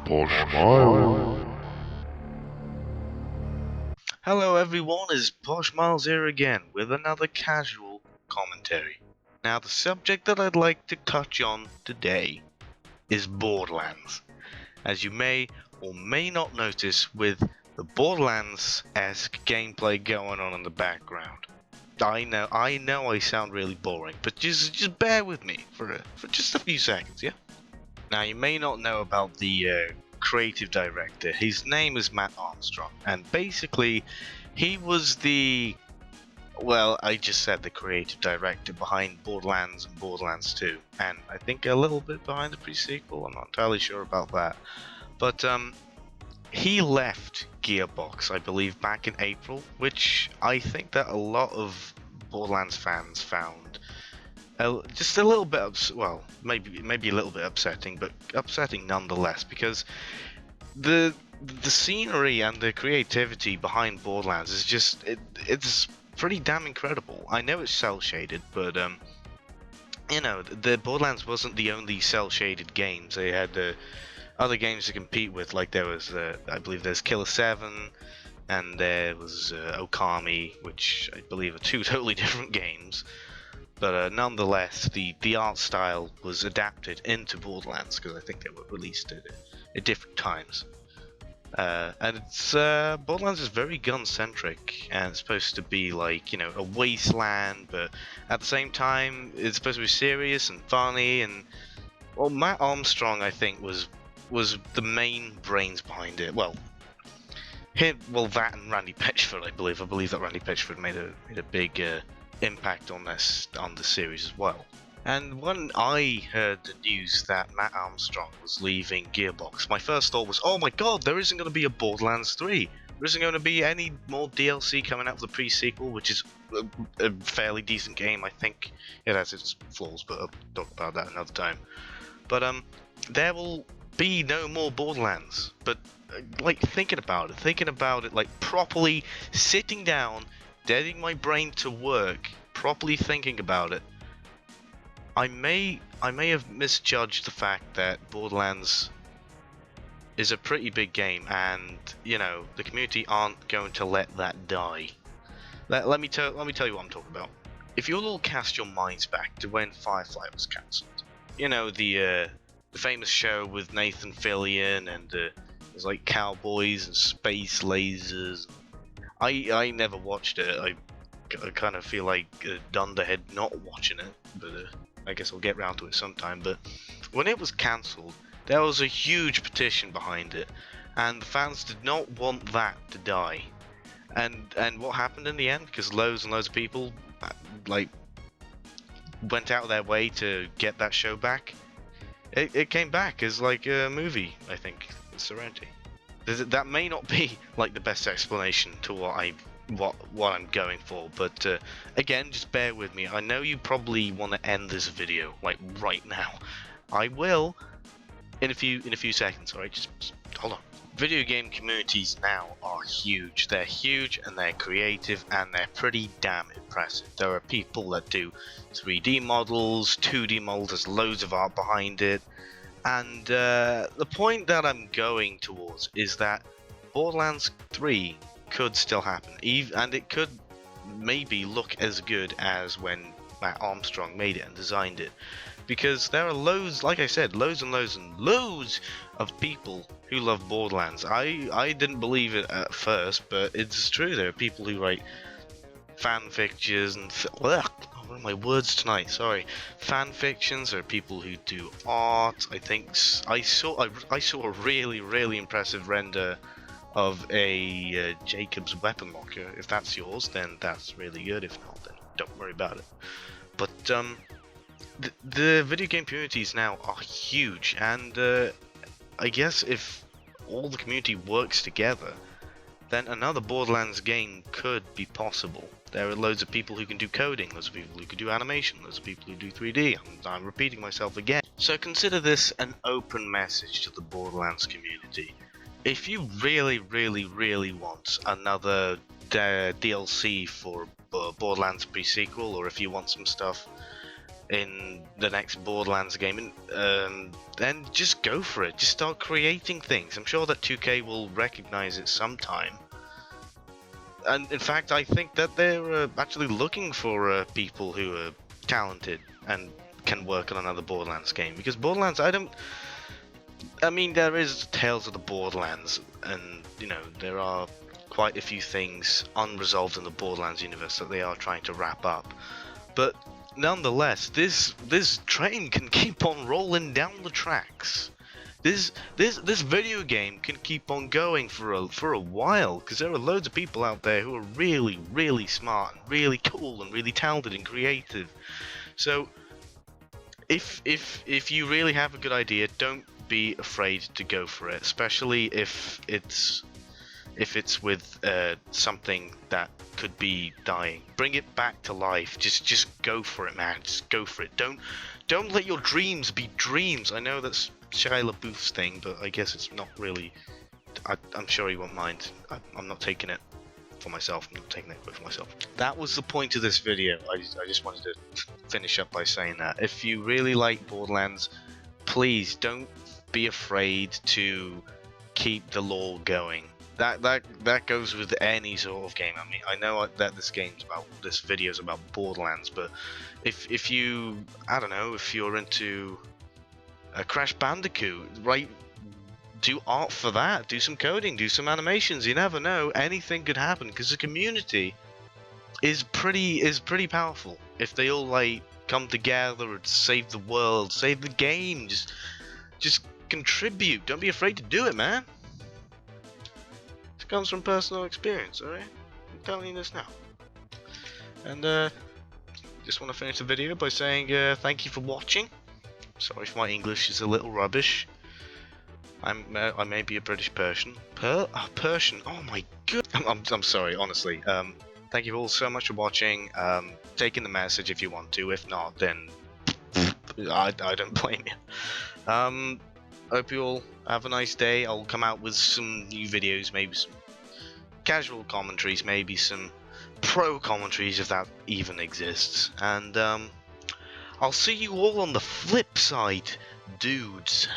Pawshmoiles. Hello everyone, it's Pawshmoiles here again with another casual commentary. Now the subject that I'd like to touch on today is Borderlands. As you may or may not notice with the Borderlands-esque gameplay going on in the background. I know I sound really boring, but just bear with me for just a few seconds, yeah? Now you may not know about the creative director. His name is Matt Armstrong, and basically he was I just said the creative director behind Borderlands and Borderlands 2, and I think a little bit behind the pre-sequel. I'm not entirely sure about that, but he left Gearbox, I believe, back in April, which I think that a lot of Borderlands fans found just a little bit maybe a little bit upsetting, but upsetting nonetheless, because the scenery and the creativity behind Borderlands is just it's pretty damn incredible. I know it's cel shaded, but the Borderlands wasn't the only cel shaded games. They had other games to compete with, like there was I believe there's Killer 7, and there was Okami, which I believe are two totally different games. But nonetheless, the art style was adapted into Borderlands because I think they were released at different times. And it's Borderlands is very gun-centric, and it's supposed to be like, a wasteland, but at the same time it's supposed to be serious and funny. And Matt Armstrong, I think, was the main brains behind it. That and Randy Pitchford, I believe. I believe that Randy Pitchford made a big impact on the series as well. And when I heard the news that Matt Armstrong was leaving Gearbox, my first thought was, oh my god, there isn't going to be a Borderlands 3. There isn't going to be any more DLC coming out of the pre-sequel, which is a fairly decent game. I think it has its flaws, but I'll talk about that another time. But there will be no more Borderlands. But thinking about it, like properly sitting down, getting my brain to work, properly thinking about it, I may have misjudged the fact that Borderlands is a pretty big game, and the community aren't going to let that die. Let me tell you what I'm talking about. If you'll all cast your minds back to when Firefly was cancelled, the famous show with Nathan Fillion, and there's like cowboys and space lasers. I never watched it. I kind of feel like a dunderhead not watching it, but I guess I'll get round to it sometime. But when it was cancelled, there was a huge petition behind it, and the fans did not want that to die. And what happened in the end? Because loads and loads of people went out of their way to get that show back. It came back as like a movie, I think, Serenity. That may not be like the best explanation to what I'm going for, but again, just bear with me. I know you probably want to end this video like right now. I will in a few seconds. All right, just hold on. Video game communities now are huge. They're huge, and they're creative, and they're pretty damn impressive. There are people that do 3D models, 2D models. There's loads of art behind it. And the point that I'm going towards is that Borderlands 3 could still happen, and it could maybe look as good as when Matt Armstrong made it and designed it, because there are loads, like I said, loads and loads and loads of people who love Borderlands. I didn't believe it at first, but it's true. There are people who write fanfictions and what are my words tonight? Sorry, fanfictions. There are people who do art. I think I saw a really impressive render of a Jacob's weapon locker. If that's yours, then that's really good. If not, then don't worry about it. But the video game communities now are huge, and I guess if all the community works together, then another Borderlands game could be possible. There are loads of people who can do coding, loads of people who can do animation, loads of people who do 3D. I'm repeating myself again. So consider this an open message to the Borderlands community. If you really want another DLC for Borderlands pre-sequel, or if you want some stuff in the next Borderlands game, and then just go for it. Just start creating things. I'm sure that 2K will recognize it sometime. And in fact, I think that they're actually looking for people who are talented and can work on another Borderlands game. Because Borderlands, I mean, there is Tales of the Borderlands, and you know, there are quite a few things unresolved in the Borderlands universe that they are trying to wrap up. But nonetheless, this train can keep on rolling down the tracks. This video game can keep on going for a while, because there are loads of people out there who are really, really smart, and really cool, and really talented and creative. So if you really have a good idea, don't be afraid to go for it, especially if it's with something that could be dying. Bring it back to life. Just go for it, man. Just go for it. Don't let your dreams be dreams. I know that's Shia LaBeouf's thing, but I guess it's not really. I'm sure he won't mind. I'm not taking it for myself. I'm not taking that for myself. That was the point of this video. I just wanted to finish up by saying that. If you really like Borderlands, please don't be afraid to keep the lore going. That goes with any sort of game. I mean, I know that this video is about Borderlands, but if you, I don't know, if you're into a Crash Bandicoot, right? Do art for that. Do some coding. Do some animations. You never know. Anything could happen, because the community is pretty powerful. If they all like come together and save the world, save the game, just contribute. Don't be afraid to do it, man. This comes from personal experience, alright? I'm telling you this now. And just want to finish the video by saying thank you for watching. Sorry if my English is a little rubbish. I may be a British Persian. Persian. Oh my god. I'm sorry, honestly. Thank you all so much for watching. Take in the message if you want to. If not, then I don't blame you. Hope you all have a nice day. I'll come out with some new videos, maybe some casual commentaries, maybe some pro commentaries if that even exists. And I'll see you all on the flip side, dudes.